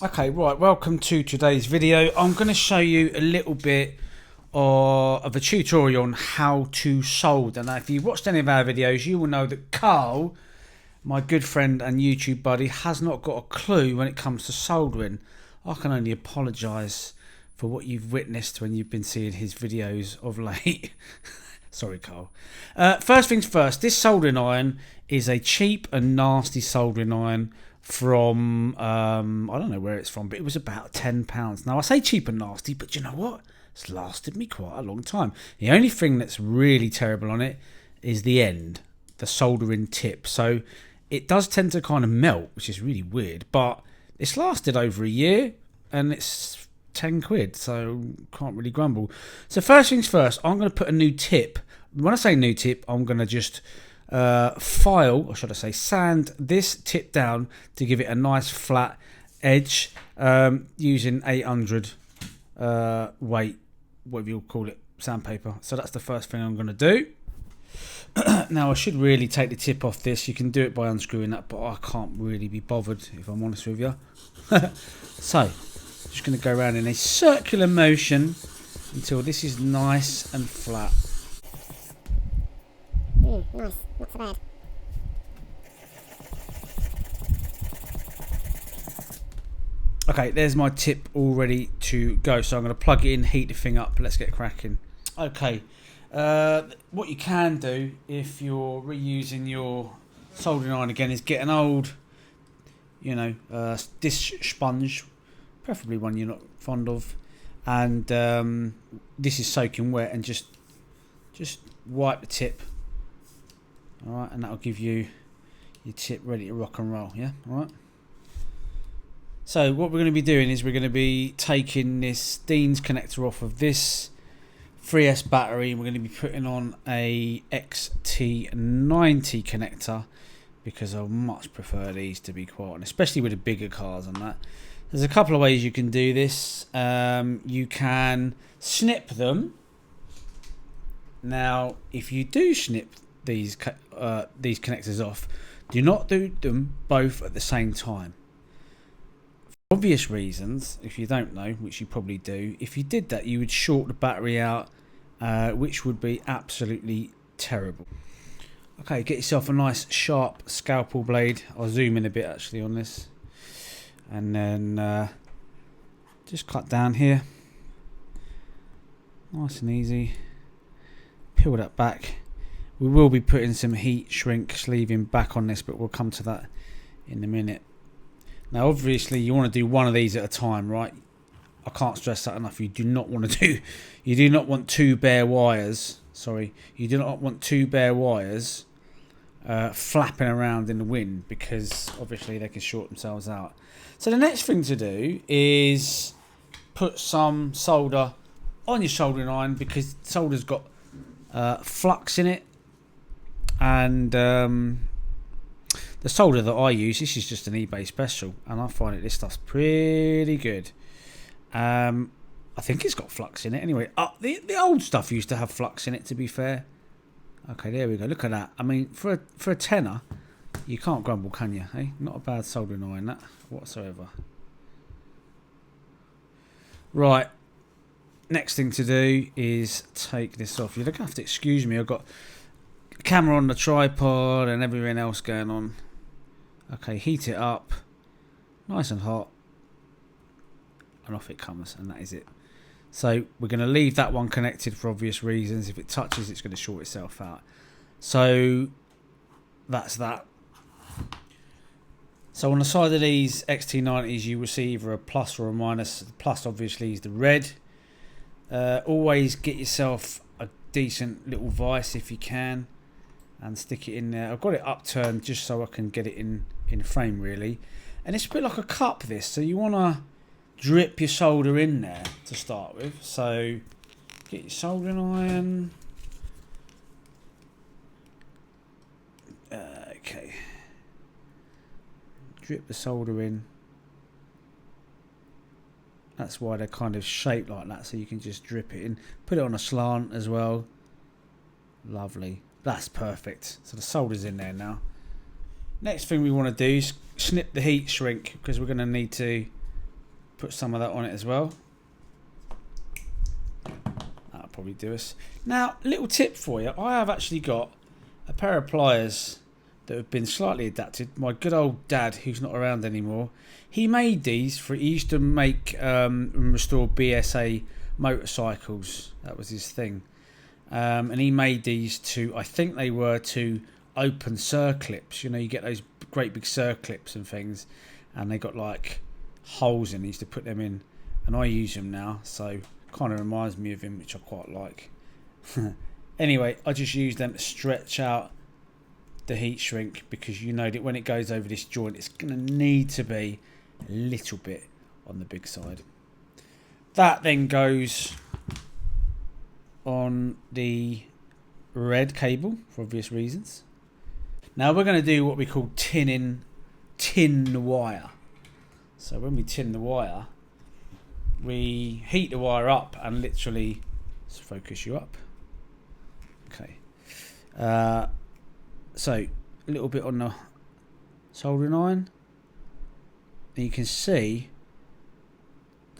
Okay, right, welcome to today's video. I'm going to show you a little bit of a tutorial on how to solder. Now, if you've watched any of our videos, you will know that Carl, my good friend and YouTube buddy, has not got a clue when it comes to soldering. I can only apologise for what you've witnessed when you've been seeing his videos of late. Sorry, Carl. First things first, this soldering iron is a cheap and nasty soldering iron from, I don't know where it's from, but it was about £10. Now, I say cheap and nasty, but you know what? It's lasted me quite a long time. The only thing that's really terrible on it is the end, the soldering tip. So it does tend to kind of melt, which is really weird, but it's lasted over a year and it's 10 quid, so can't really grumble. So first things first, I'm going to put a new tip. When I say new tip, I'm going to just file, or should I say sand this tip down to give it a nice flat edge, using 800 weight, whatever you'll call it, sandpaper. So that's the first thing I'm going to do. Now I should really take the tip off this. You can do it by unscrewing that, but I can't really be bothered, if I'm honest with you. So just going to go around in a circular motion until this is nice and flat. Nice, not so bad. Okay, there's my tip all ready to go. So I'm going to plug it in, heat the thing up. Let's get cracking. Okay, what you can do if you're reusing your soldering iron again is get an old, dish sponge, preferably one you're not fond of, and this is soaking wet, and just wipe the tip. All right, and that'll give you your tip ready to rock and roll. Yeah, all right. So what we're going to be doing is we're going to be taking this Dean's connector off of this 3S battery, and we're going to be putting on a XT90 connector because I much prefer these, to be quite honest, especially with the bigger cars and that. There's a couple of ways you can do this. You can snip them. Now, if you do snip these connectors off, do not do them both at the same time. For obvious reasons, if you don't know, which you probably do, if you did that, you would short the battery out, which would be absolutely terrible. Okay, get yourself a nice sharp scalpel blade. I'll zoom in a bit actually on this, and then just cut down here, nice and easy. Peel that back. We will be putting some heat shrink sleeving back on this, but we'll come to that in a minute. Now, obviously, you want to do one of these at a time, right? I can't stress that enough. You do not want two bare wires. Sorry, you do not want two bare wires flapping around in the wind, because obviously they can short themselves out. So the next thing to do is put some solder on your soldering iron, because solder's got flux in it, and the solder that I use, this is just an eBay special, and I find this stuff's pretty good. I think it's got flux in it anyway. The old stuff used to have flux in it, to be fair. Okay, there we go. Look at that. I mean, for a tenner, you can't grumble, can you? Hey, not a bad soldering iron, that whatsoever. Right. Next thing to do is take this off. You're going to have to excuse me. I've got a camera on the tripod and everything else going on. Okay, heat it up. Nice and hot. And off it comes, and that is it. So we're going to leave that one connected for obvious reasons. If it touches, it's going to short itself out. So that's that. So on the side of these XT90s, you will see either a plus or a minus. The plus obviously is the red. Always get yourself a decent little vise if you can, and stick it in there. I've got it upturned just so I can get it in frame, really. And it's a bit like a cup, this, so you want to drip your solder in there to start with. So get your soldering iron. Okay, drip the solder in. That's why they're kind of shaped like that, so you can just drip it in. Put it on a slant as well. Lovely. That's perfect. So the solder's in there now. Next thing we want to do is snip the heat shrink, because we're going to need to Put some of that on it as well. That'll probably do us. Now, little tip for you. I have actually got a pair of pliers that have been slightly adapted. My good old dad, who's not around anymore, he made these for, he used to make and restore BSA motorcycles. That was his thing. And he made these to, I think they were to open circlips. You know, you get those great big circlips and things, and they got like holes in. He used to put them in, and I use them now, so kind of reminds me of him, which I quite like. Anyway, I just use them to stretch out the heat shrink, because you know that when it goes over this joint, it's going to need to be a little bit on the big side. That then goes on the red cable for obvious reasons. Now we're going to do what we call tin the wire. So when we tin the wire, we heat the wire up and literally, let's focus you up. Okay. So a little bit on the soldering iron, and you can see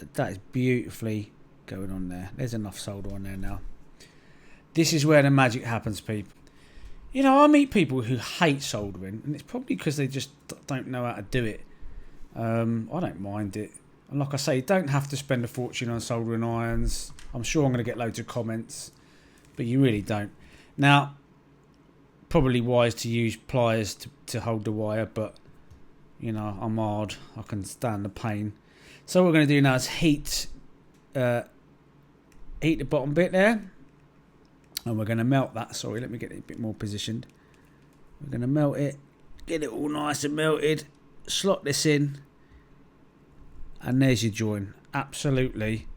that that is beautifully going on there. There's enough solder on there now. This is where the magic happens, people. You know, I meet people who hate soldering, and it's probably because they just don't know how to do it. I don't mind it. And like I say, you don't have to spend a fortune on soldering irons. I'm sure I'm going to get loads of comments, but you really don't. Now, probably wise to use pliers to hold the wire, but, you know, I'm hard. I can stand the pain. So what we're going to do now is heat the bottom bit there. And we're going to melt that. Sorry, let me get it a bit more positioned. We're going to melt it. Get it all nice and melted. Slot this in. And there's your join. Absolutely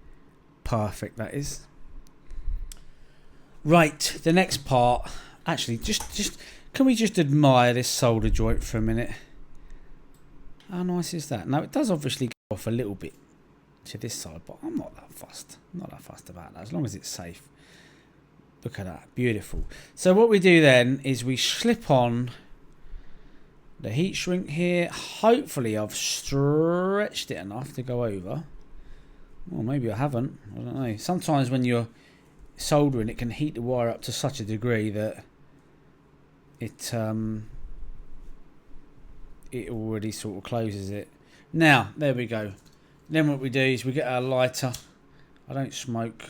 perfect, that is. Right, the next part. Actually, just can we just admire this solder joint for a minute? How nice is that? Now, it does obviously go off a little bit to this side, but I'm not that fussed. I'm not that fussed about that, as long as it's safe. Look at that, beautiful. So what we do then is we slip on the heat shrink here. Hopefully I've stretched it enough to go over. Well, maybe I haven't. I don't know. Sometimes when you're soldering, it can heat the wire up to such a degree that it already sort of closes it. Now, there we go. Then what we do is we get our lighter. I don't smoke.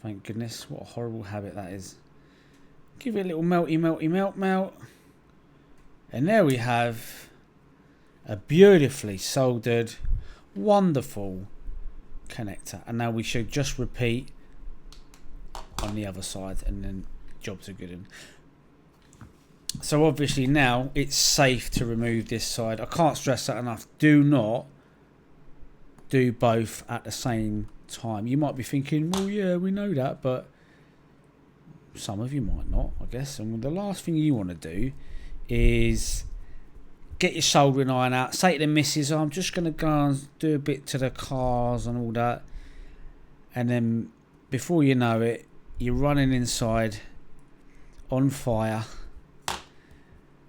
Thank goodness. What a horrible habit that is. Give it a little melt. And there we have a beautifully soldered, wonderful connector. And now we should just repeat on the other side, and then jobs are good. So obviously now it's safe to remove this side. I can't stress that enough. Do not do both at the same time. You might be thinking, well, yeah, we know that, but some of you might not, I guess. And the last thing you want to do is get your soldering iron out, say to the missus, I'm just going to go and do a bit to the cars and all that, and then before you know it, you're running inside on fire,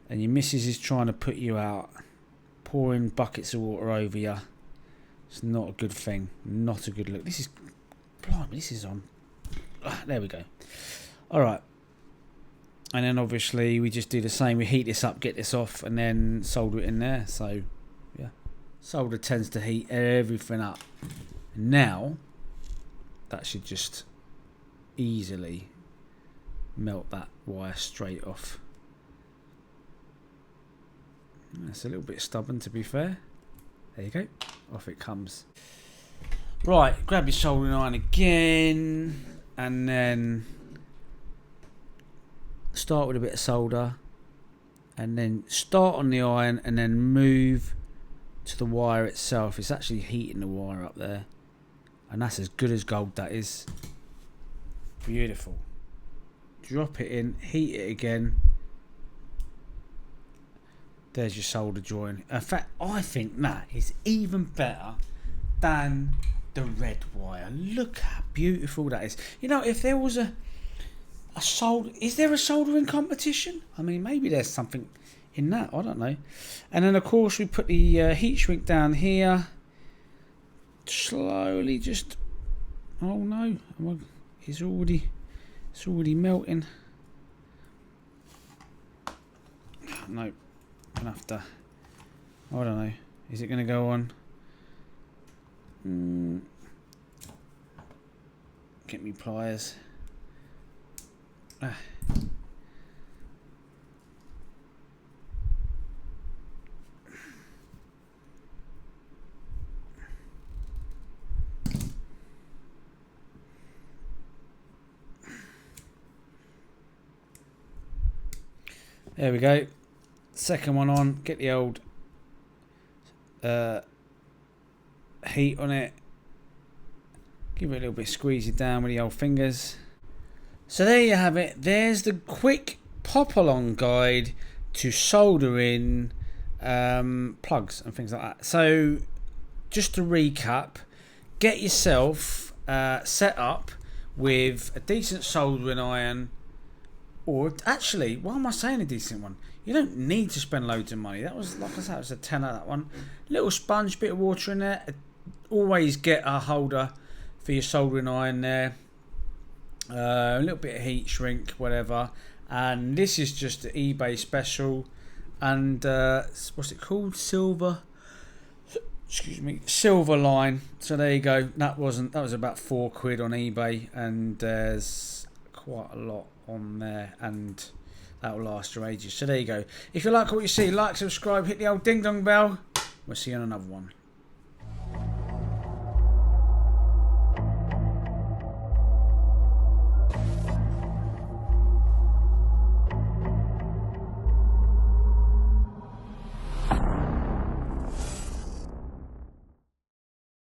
and your missus is trying to put you out, pouring buckets of water over you. It's not a good thing. Not a good look. This is... Blimey, this is on... there we go. Alright. And then obviously we just do the same. We heat this up, get this off, and then solder it in there. So, yeah. Solder tends to heat everything up. Now, that should just easily melt that wire straight off. That's a little bit stubborn, to be fair. There you go. Off it comes. Right, grab your soldering iron again, and then start with a bit of solder, and then start on the iron, and then move to the wire itself. It's actually heating the wire up there, and that's as good as gold, that is. Beautiful. Drop it in, heat it again. There's your solder join. In fact, I think that is even better than the red wire. Look how beautiful that is. You know, if there was a solder... Is there a soldering competition? I mean, maybe there's something in that. I don't know. And then, of course, we put the heat shrink down here. slowly just. Oh no! It's already melting. No, gonna have to. I don't know. Is it gonna go on? Get me pliers. There we go. Second one on. Get the old heat on it. Give it a little bit, squeeze it down with the old fingers. So there you have it. There's the quick pop-along guide to soldering plugs and things like that. So just to recap, get yourself set up with a decent soldering iron, or actually, why am I saying a decent one? You don't need to spend loads of money. That was, like I said, it was a tenner, that one. Little sponge, bit of water in there. Always get a holder for your soldering iron there. A little bit of heat shrink, whatever. And this is just the eBay special. And what's it called? Silver. Excuse me. Silver line. So there you go. That was about £4 on eBay, and there's quite a lot on there, and that will last for ages. So there you go. If you like what you see, like, subscribe, hit the old ding dong bell. We'll see you on another one.